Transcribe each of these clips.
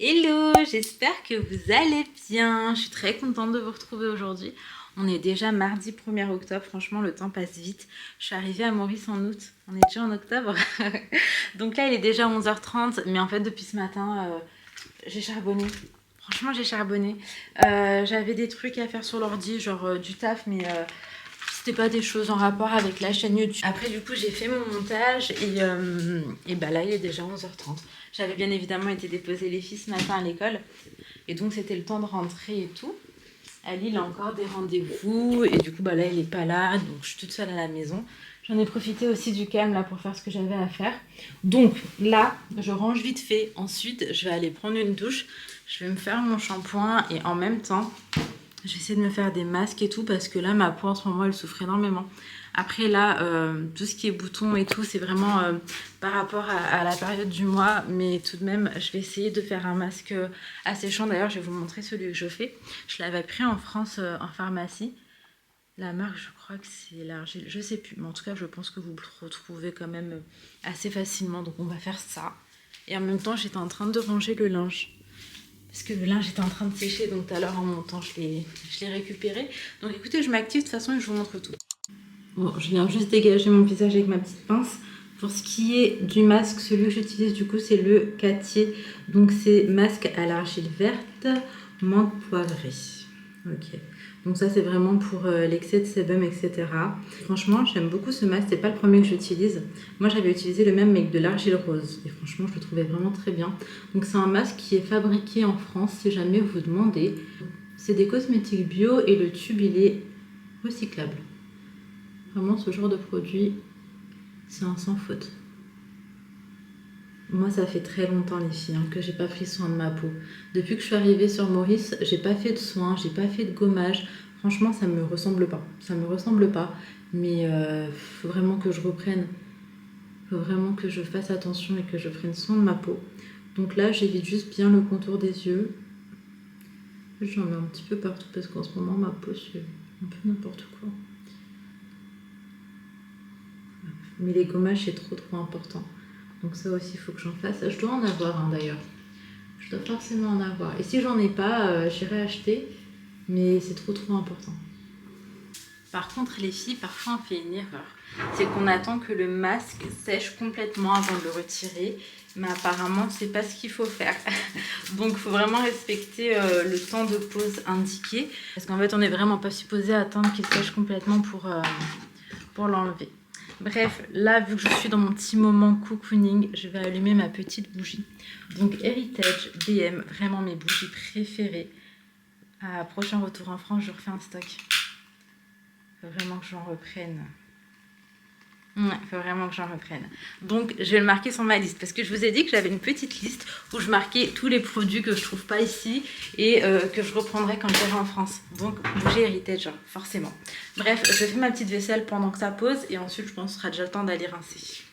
Hello, j'espère que vous allez bien. Je suis très contente de vous retrouver aujourd'hui. On est déjà mardi 1er octobre, franchement le temps passe vite. Je suis arrivée à Maurice en août, on est déjà en octobre. Donc là il est déjà 11h30, mais en fait depuis ce matin j'ai charbonné. Franchement j'ai charbonné. J'avais des trucs à faire sur l'ordi, genre du taf, mais c'était pas des choses en rapport avec la chaîne YouTube. Après du coup j'ai fait mon montage et bah là il est déjà 11h30. J'avais bien évidemment été déposer les filles ce matin à l'école et donc c'était le temps de rentrer et tout. Ali il a encore des rendez-vous et du coup bah là il est pas là, donc je suis toute seule à la maison. J'en ai profité aussi du calme là pour faire ce que j'avais à faire. Donc là je range vite fait, ensuite je vais aller prendre une douche, je vais me faire mon shampoing et en même temps je vais essayer de me faire des masques et tout parce que là ma peau en ce moment elle souffre énormément. Après là, tout ce qui est boutons et tout, c'est vraiment par rapport à la période du mois. Mais tout de même, je vais essayer de faire un masque asséchant. D'ailleurs, je vais vous montrer celui que je fais. Je l'avais pris en France en pharmacie. La marque, je crois que c'est l'Argile. Je sais plus. Mais en tout cas, je pense que vous le retrouvez quand même assez facilement. Donc on va faire ça. Et en même temps, j'étais en train de ranger le linge. Parce que le linge était en train de sécher. Donc tout à l'heure, en montant, je l'ai récupéré. Donc écoutez, je m'active de toute façon et je vous montre tout. Bon, je viens juste dégager mon visage avec ma petite pince. Pour ce qui est du masque, celui que j'utilise du coup c'est le Cattier. Donc c'est masque à l'argile verte, menthe poivrée. Ok. Donc ça c'est vraiment pour l'excès de sébum, etc. Franchement j'aime beaucoup ce masque, c'est pas le premier que j'utilise. Moi j'avais utilisé le même mais avec de l'argile rose. Et franchement je le trouvais vraiment très bien. Donc c'est un masque qui est fabriqué en France si jamais vous demandez. C'est des cosmétiques bio et le tube il est recyclable. Vraiment, ce genre de produit, c'est un sans faute. Moi, ça fait très longtemps, les filles, que j'ai pas pris soin de ma peau. Depuis que je suis arrivée sur Maurice, j'ai pas fait de soins, j'ai pas fait de gommage. Franchement, ça me ressemble pas. Ça me ressemble pas. Mais faut vraiment que je reprenne. Faut vraiment que je fasse attention et que je prenne soin de ma peau. Donc là, j'évite juste bien le contour des yeux. J'en mets un petit peu partout parce qu'en ce moment, ma peau, c'est un peu n'importe quoi. Mais les gommages c'est trop important. Donc ça aussi il faut que j'en fasse. Je dois en avoir d'ailleurs. Je dois forcément en avoir. Et si j'en ai pas, j'irai acheter. Mais c'est trop important. Par contre les filles, parfois on fait une erreur. C'est qu'on attend que le masque sèche complètement avant de le retirer. Mais apparemment c'est pas ce qu'il faut faire. Donc il faut vraiment respecter le temps de pause indiqué. Parce qu'en fait on n'est vraiment pas supposé attendre qu'il sèche complètement pour l'enlever. Bref, là, vu que je suis dans mon petit moment cocooning, je vais allumer ma petite bougie. Donc, Heritage BM, vraiment mes bougies préférées. À prochain retour en France, je refais un stock. Faut vraiment que j'en reprenne. Ouais, faut vraiment que j'en reprenne. Donc, je vais le marquer sur ma liste. Parce que je vous ai dit que j'avais une petite liste où je marquais tous les produits que je trouve pas ici et que je reprendrai quand j'irai en France. Donc, bougie Heritage, forcément. Bref, je fais ma petite vaisselle pendant que ça pose et ensuite, je pense que ce sera déjà le temps d'aller rincer.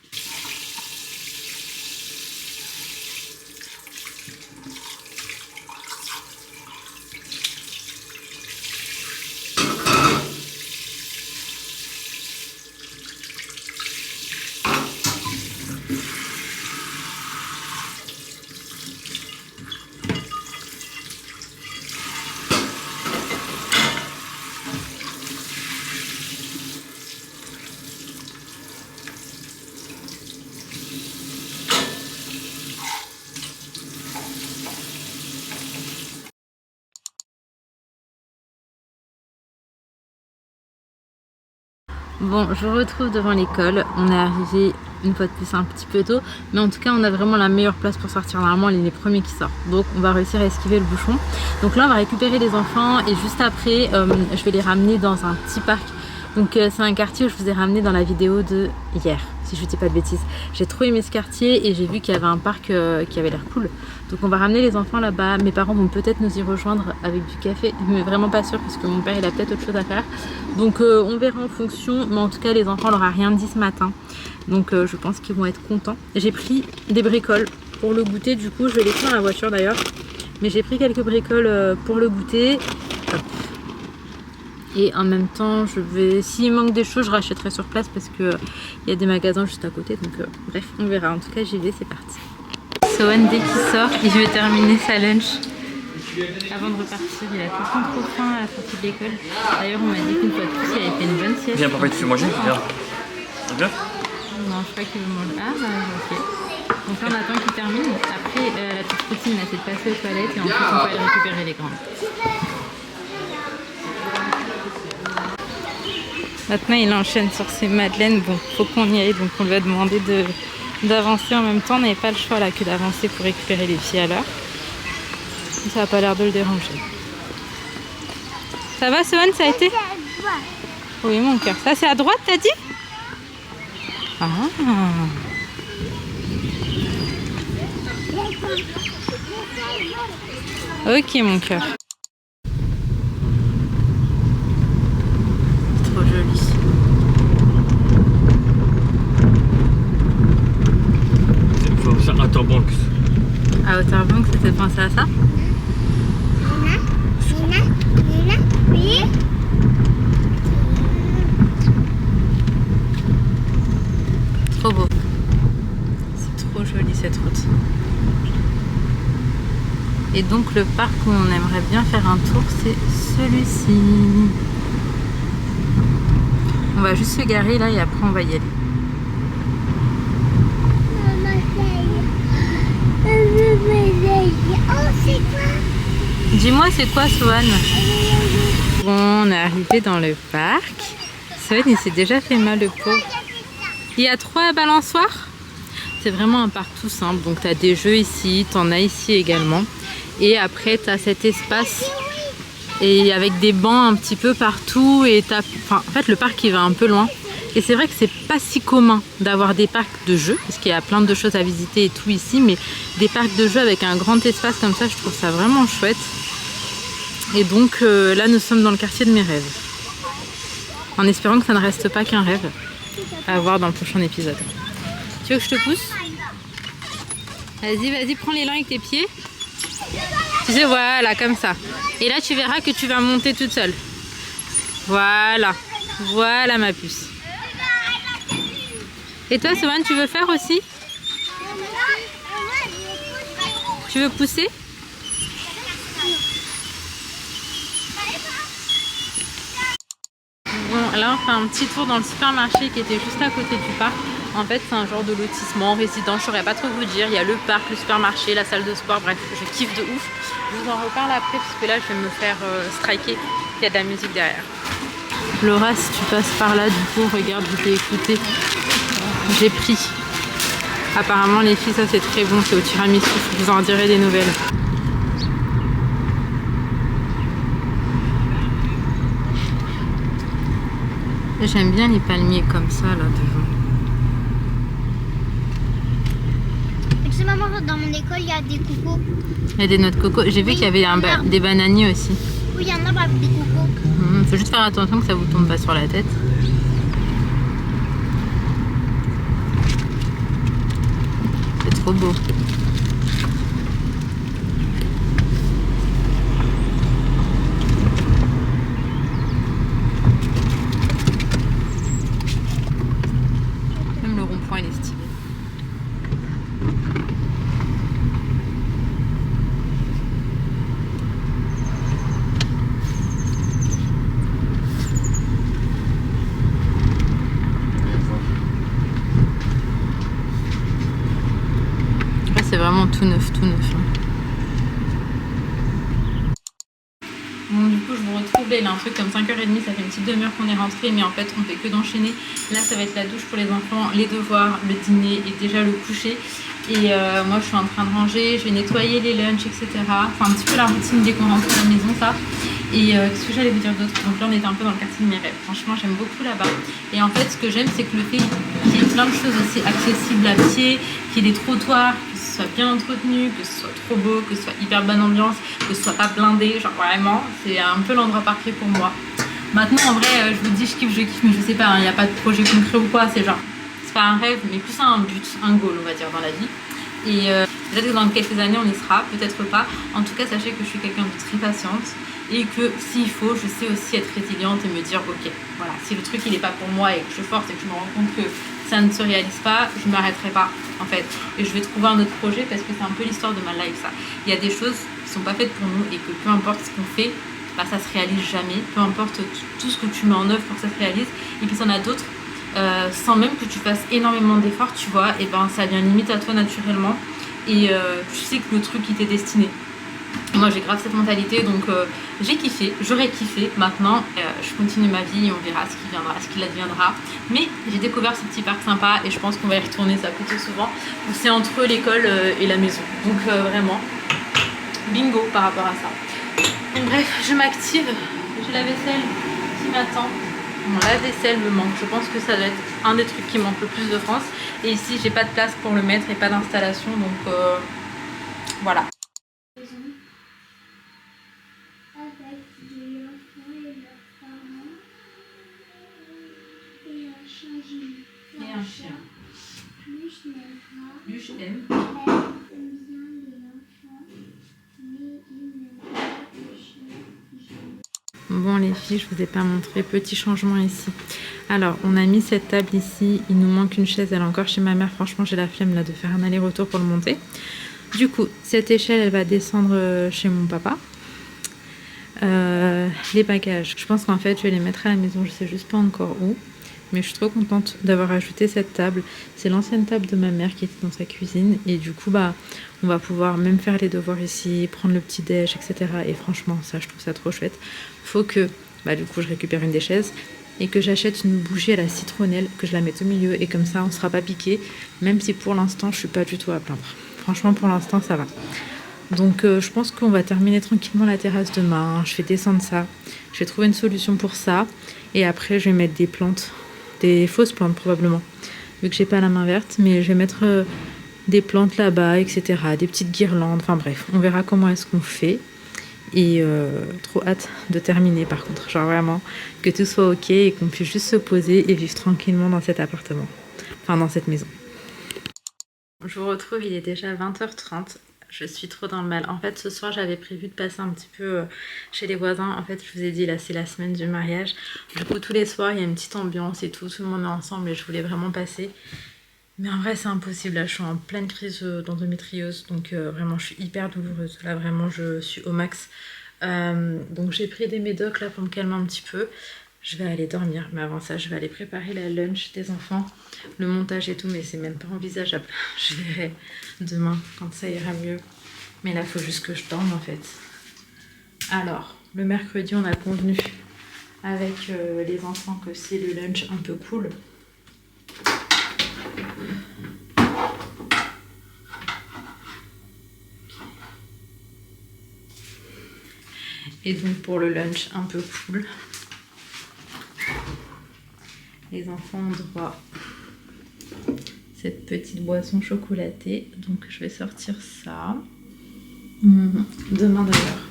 Bon, je vous retrouve devant l'école. On est arrivé une fois de plus un petit peu tôt, mais en tout cas on a vraiment la meilleure place pour sortir. Normalement on est les premiers qui sortent, donc on va réussir à esquiver le bouchon. Donc là on va récupérer les enfants et juste après je vais les ramener dans un petit parc. Donc c'est un quartier où je vous ai ramené dans la vidéo de hier, si je ne dis pas de bêtises. J'ai trop aimé ce quartier et j'ai vu qu'il y avait un parc qui avait l'air cool. Donc on va ramener les enfants là-bas. Mes parents vont peut-être nous y rejoindre avec du café, mais vraiment pas sûr parce que mon père il a peut-être autre chose à faire. Donc on verra en fonction, mais en tout cas les enfants on leur a rien dit ce matin. Donc je pense qu'ils vont être contents. J'ai pris des bricoles pour le goûter, du coup je vais les prendre dans la voiture d'ailleurs. Mais j'ai pris quelques bricoles pour le goûter. Hop. Et en même temps, s'il manque des choses, je rachèterai sur place parce qu'il y a des magasins juste à côté. Donc bref, on verra. En tout cas, j'y vais, c'est parti. Sohan, dès qu'il sort, il veut terminer sa lunch. Avant de repartir, il a tout le temps trop faim à la sortie de l'école. D'ailleurs, on m'a dit qu'une fois de plus, il avait fait une bonne sieste. Viens, papa, tu veux manger? Viens. Viens. Non, je crois qu'il veut manger. Ah, bah, ok. Donc là, on attend qu'il termine. Après, la petite routine, c'est de passer aux toilettes et ensuite, on peut aller récupérer les grandes. Maintenant, il enchaîne sur ses madeleines. Bon, faut qu'on y aille, donc on lui a demandé d'avancer en même temps. On n'avait pas le choix là que d'avancer pour récupérer les filles à l'heure. Ça n'a pas l'air de le déranger. Ça va, Sohan, ça a été? Oui, mon cœur. Ça, c'est à droite, t'as dit? Ah. Ok, mon cœur. Trop joli. Il faut faire Outerbanks. À Outerbanks, ça fait penser à ça? Oui. Trop beau. C'est trop joli cette route. Et donc le parc où on aimerait bien faire un tour, c'est celui-ci. On va juste se garer là et après on va y aller. Oh, c'est quoi? Dis-moi, c'est quoi, Sohan? Bon, on est arrivé dans le parc. Sohan, il s'est déjà fait mal, le pauvre. Il y a 3 balançoires. C'est vraiment un parc tout simple. Donc, tu as des jeux ici, tu en as ici également. Et après, tu as cet espace et avec des bancs un petit peu partout. Et en fait, le parc, il va un peu loin. Et c'est vrai que c'est pas si commun d'avoir des parcs de jeux, parce qu'il y a plein de choses à visiter et tout ici, mais des parcs de jeux avec un grand espace comme ça, je trouve ça vraiment chouette. Et donc là, nous sommes dans le quartier de mes rêves. En espérant que ça ne reste pas qu'un rêve à voir dans le prochain épisode. Tu veux que je te pousse? Vas-y, vas-y, prends l'élan avec tes pieds. Tu sais, voilà, comme ça. Et là, tu verras que tu vas monter toute seule. Voilà. Voilà ma puce. Et toi, Sohan, tu veux faire aussi? Tu veux pousser? Bon, là, on fait un petit tour dans le supermarché qui était juste à côté du parc. En fait, c'est un genre de lotissement, résidence, je saurais pas trop vous dire. Il y a le parc, le supermarché, la salle de sport, bref, je kiffe de ouf. Je vous en reparle après, parce que là, je vais me faire striker. Il y a de la musique derrière. Laura, si tu passes par là, du coup, regarde, je t'ai écouté. J'ai pris. Apparemment, les filles, ça c'est très bon, c'est au tiramisu. Je vous en dirai des nouvelles. J'aime bien les palmiers comme ça, là, devant. Tu sais, maman, dans mon école, il y a des cocos. Il y a des noix de coco. J'ai vu qu'il y avait des bananiers aussi. Oui, il y en a avec des cocos. Faut juste faire attention que ça vous tombe pas sur la tête. C'est trop beau. Même le rond-point, il est stylé. C'est vraiment tout neuf, tout neuf. Bon, du coup, je vous retrouve. Là, il a un truc comme 5h30. Ça fait une petite demi-heure qu'on est rentré, mais en fait, on fait que d'enchaîner. Là, ça va être la douche pour les enfants, les devoirs, le dîner et déjà le coucher. Et moi, je suis en train de ranger. Je vais nettoyer les lunchs, etc. Enfin, un petit peu la routine dès qu'on rentre à la maison, ça. Et qu'est-ce que j'allais vous dire d'autre? Donc là, on était un peu dans le quartier de mes rêves. Franchement, j'aime beaucoup là-bas. Et en fait, ce que j'aime, c'est que le fait qu'il y ait plein de choses aussi accessibles à pied, qu'il y ait des trottoirs, que ce soit bien entretenu, que ce soit trop beau, que ce soit hyper bonne ambiance, que ce soit pas blindé. Genre vraiment, c'est un peu l'endroit parfait pour moi. Maintenant, en vrai, je vous dis, je kiffe, mais je sais pas, il n'y a pas de projet concret ou quoi. C'est genre, c'est pas un rêve, mais plus un but, un goal, on va dire, dans la vie. Et peut-être que dans quelques années, on y sera, peut-être pas. En tout cas, sachez que je suis quelqu'un de très patiente. Et que s'il faut, je sais aussi être résiliente et me dire ok, voilà, si le truc il est pas pour moi et que je force et que je me rends compte que ça ne se réalise pas, je ne m'arrêterai pas en fait. Et je vais trouver un autre projet parce que c'est un peu l'histoire de ma life ça. Il y a des choses qui ne sont pas faites pour nous et que peu importe ce qu'on fait, bah, ça se réalise jamais. Peu importe tout ce que tu mets en œuvre pour que ça se réalise. Et puis il y en a d'autres, sans même que tu fasses énormément d'efforts, tu vois, et ben ça vient limite à toi naturellement. Et tu sais que le truc qui t'est destiné. Moi j'ai grave cette mentalité, donc j'ai kiffé, j'aurais kiffé. Maintenant je continue ma vie et on verra ce qui viendra, ce qu'il adviendra. Mais j'ai découvert ce petit parc sympa et je pense qu'on va y retourner ça plutôt souvent. C'est entre l'école et la maison, donc vraiment bingo par rapport à ça. Donc bref, je m'active, j'ai la vaisselle qui m'attend. Bon, la vaisselle me manque, je pense que ça doit être un des trucs qui manque le plus de France. Et ici j'ai pas de place pour le mettre et pas d'installation, donc voilà. Avec des enfants et leurs parents et un chien Jimmy. Et un chien. Luche n'aimera. Luche aime. Aime bien les enfants, mais il n'aime pas le chien Jimmy. Bon les filles, je vous ai pas montré, petit changement ici. Alors on a mis cette table ici, il nous manque une chaise, elle est encore chez ma mère, franchement j'ai la flemme là de faire un aller-retour pour le monter. Du coup, cette échelle elle va descendre chez mon papa. Les bagages, je pense qu'en fait je vais les mettre à la maison, je sais juste pas encore où. Mais je suis trop contente d'avoir ajouté cette table. C'est l'ancienne table de ma mère qui était dans sa cuisine. Et du coup, bah, on va pouvoir même faire les devoirs ici, prendre le petit déj, etc. Et franchement, ça, je trouve ça trop chouette. Faut que, bah, du coup, je récupère une des chaises et que j'achète une bougie à la citronnelle, que je la mette au milieu. Et comme ça, on sera pas piqué. Même si pour l'instant, je suis pas du tout à plaindre. Franchement, pour l'instant, ça va. Donc, je pense qu'on va terminer tranquillement la terrasse demain. Je vais descendre ça. Je vais trouver une solution pour ça. Et après, je vais mettre des plantes. Des fausses plantes probablement, vu que j'ai pas la main verte, mais je vais mettre des plantes là-bas, etc. Des petites guirlandes, enfin bref, on verra comment est-ce qu'on fait. Et trop hâte de terminer par contre, genre vraiment que tout soit ok et qu'on puisse juste se poser et vivre tranquillement dans cet appartement, enfin dans cette maison. Je vous retrouve, il est déjà 20h30. Je suis trop dans le mal. En fait, ce soir, j'avais prévu de passer un petit peu chez les voisins. En fait, je vous ai dit, là, c'est la semaine du mariage. Du coup, tous les soirs, il y a une petite ambiance et tout. Tout le monde est ensemble et je voulais vraiment passer. Mais en vrai, c'est impossible. Là, je suis en pleine crise d'endométriose. Donc, vraiment, je suis hyper douloureuse. Là, vraiment, je suis au max. Donc, j'ai pris des médocs là pour me calmer un petit peu. Je vais aller dormir. Mais avant ça, je vais aller préparer la lunch des enfants. Le montage et tout, mais c'est même pas envisageable. Je verrai demain quand ça ira mieux. Mais là, il faut juste que je dorme en fait. Alors, le mercredi, on a convenu avec les enfants que c'est le lunch un peu cool. Et donc pour le lunch un peu cool, les enfants ont droit à cette petite boisson chocolatée. Donc je vais sortir ça. Demain d'ailleurs,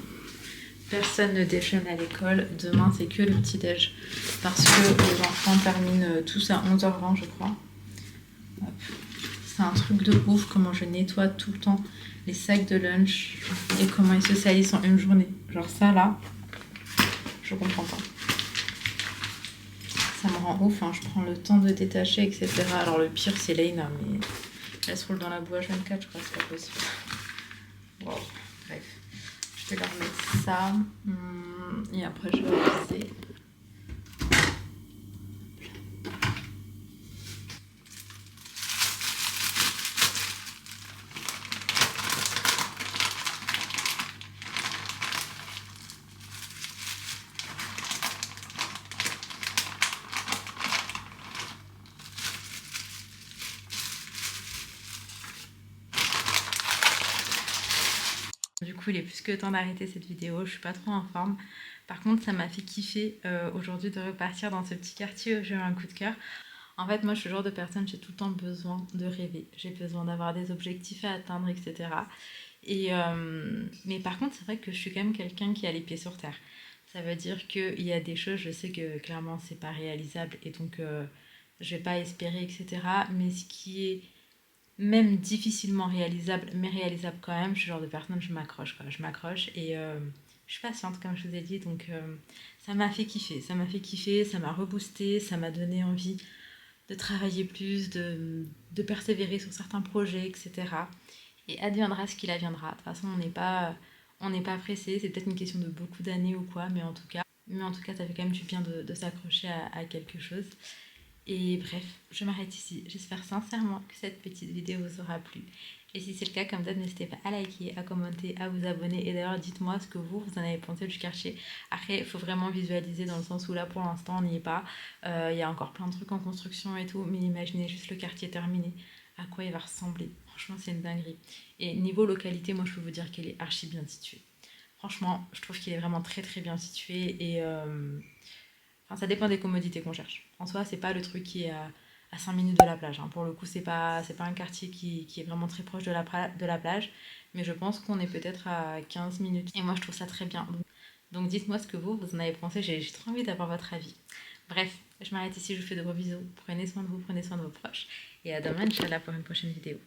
personne ne déjeune à l'école. Demain c'est que le petit déj. Parce que les enfants terminent tous à 11h20 je crois. C'est un truc de ouf comment je nettoie tout le temps les sacs de lunch et comment ils se salissent en une journée. Genre ça là, je comprends pas. Ça me rend ouf, hein. Je prends le temps de détacher, etc. Alors le pire c'est Leïna, mais elle se roule dans la boue H24, je crois que c'est pas possible. Wow. Bref, je vais leur mettre ça et après je vais reposer. Du coup, il est plus que temps d'arrêter cette vidéo. Je suis pas trop en forme. Par contre, ça m'a fait kiffer aujourd'hui de repartir dans ce petit quartier où j'ai eu un coup de cœur. En fait, moi, je suis le genre de personne, j'ai tout le temps besoin de rêver. J'ai besoin d'avoir des objectifs à atteindre, etc. Mais par contre, c'est vrai que je suis quand même quelqu'un qui a les pieds sur terre. Ça veut dire qu'il y a des choses, je sais que clairement, c'est pas réalisable et donc je vais pas espérer, etc. Mais ce qui est même difficilement réalisable, mais réalisable quand même, je suis le genre de personne, je m'accroche quoi. Je m'accroche et je suis patiente comme je vous ai dit, donc ça m'a fait kiffer, ça m'a reboosté, ça m'a donné envie de travailler plus, de persévérer sur certains projets, etc. Et adviendra ce qu'il adviendra. De toute façon, on n'est pas pressé, c'est peut-être une question de beaucoup d'années ou quoi, mais en tout cas, ça fait quand même du bien de s'accrocher à quelque chose. Et bref, je m'arrête ici. J'espère sincèrement que cette petite vidéo vous aura plu. Et si c'est le cas, comme d'hab, n'hésitez pas à liker, à commenter, à vous abonner. Et d'ailleurs, dites-moi ce que vous en avez pensé du quartier. Après, il faut vraiment visualiser dans le sens où là, pour l'instant, on n'y est pas. Il y a encore plein de trucs en construction et tout. Mais imaginez juste le quartier terminé. À quoi il va ressembler. Franchement, c'est une dinguerie. Et niveau localité, moi, je peux vous dire qu'elle est archi bien située. Franchement, je trouve qu'il est vraiment très très bien situé. Et ça dépend des commodités qu'on cherche. En soi, c'est pas le truc qui est à 5 minutes de la plage. Pour le coup, c'est pas un quartier qui est vraiment très proche de la plage. Mais je pense qu'on est peut-être à 15 minutes. Et moi, je trouve ça très bien. Donc dites-moi ce que vous en avez pensé. J'ai trop envie d'avoir votre avis. Bref, je m'arrête ici. Je vous fais de gros bisous. Prenez soin de vous, prenez soin de vos proches. Et à demain, Inch'Allah, pour une prochaine vidéo.